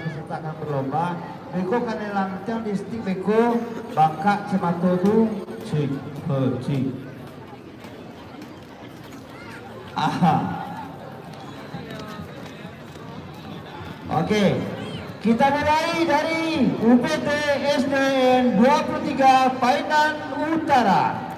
peserta akan berlomba. Beko kan lancang di stik beko bangka cemato tu cik cik. Aha. Oke. Kita mulai dari UPT SDN 23 Painan Utara.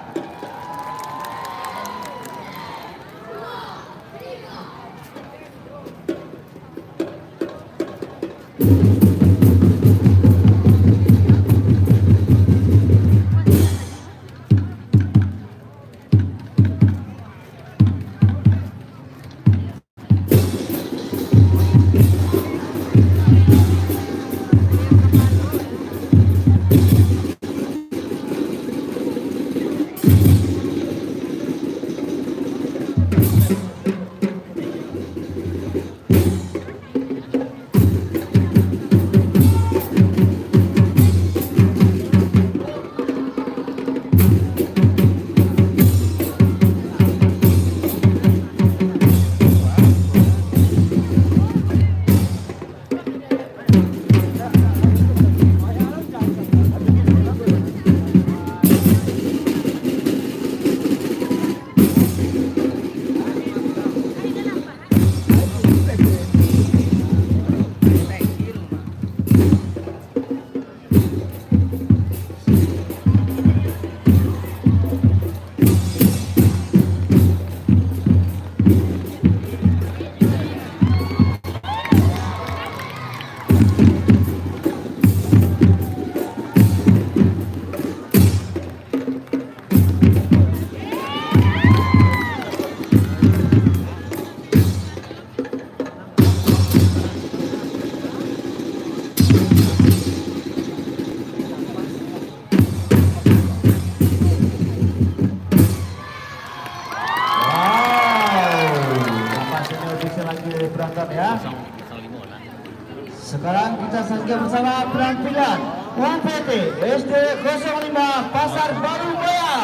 Sekarang kita saksikan bersama penampilan UPT SD 05 Pasar Baru Jaya.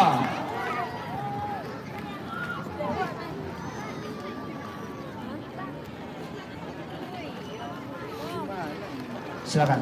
Silakan.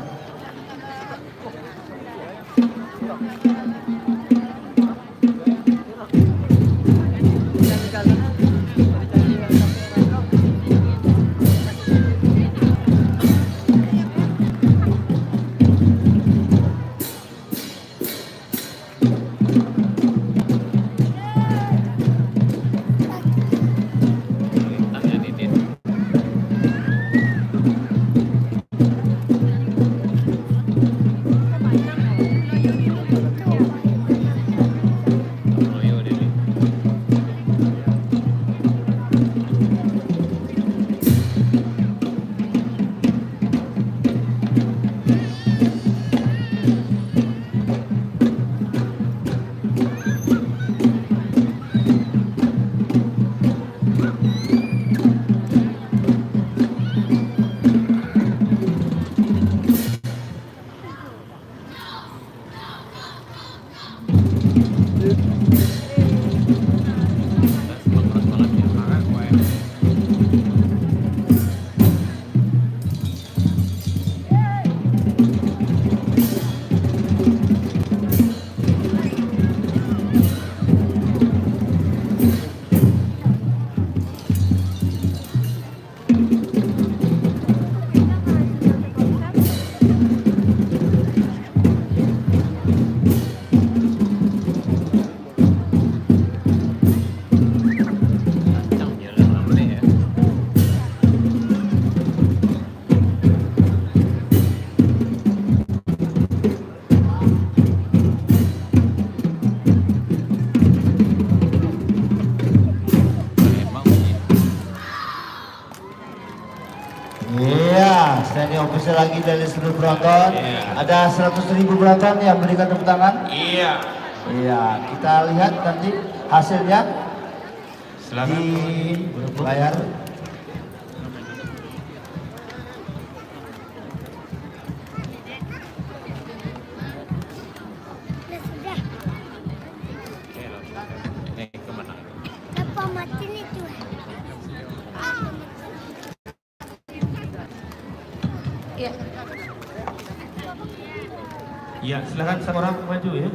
Ini official lagi dari seluruh penonton. Ada 100.000 penonton yang berikan tepuk tangan. Iya. Iya, kita lihat nanti hasilnya. Silakan di layar. Ya, silakan satu orang maju ya.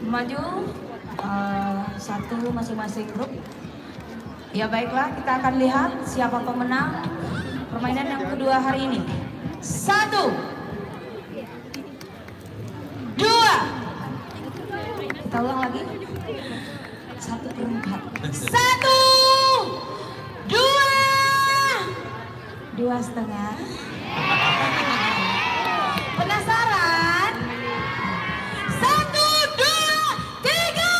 Maju satu masing-masing grup. Ya baiklah, kita akan lihat siapa pemenang permainan yang kedua hari ini. 1, 2. Kita ulang lagi. 1 per 4. 1, 2, 2,5. Penasaran? 1, 2, 3.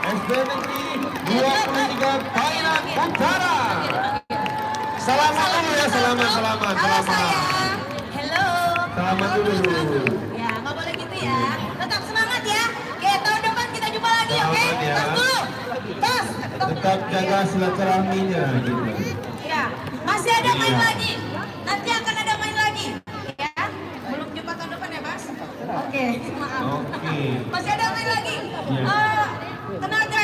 SD Negeri 23 Thailand Utara. Selamat dulu ya, selamat. Halo sayang. Hello. Selamat dulu. Ya, nggak boleh gitu ya. Tetap semangat ya. Oke, tahun depan kita jumpa lagi, oke? Selamat ya. Tos dulu. Tos. Tetap jaga silaturahminya gitu. Ya, masih ada main Iya. lagi. Nanti akan ada main lagi. Ya, belum jumpa tahun depan ya, Mas? Oke, maaf. Oke. Masih ada main lagi. Iya. Tenaga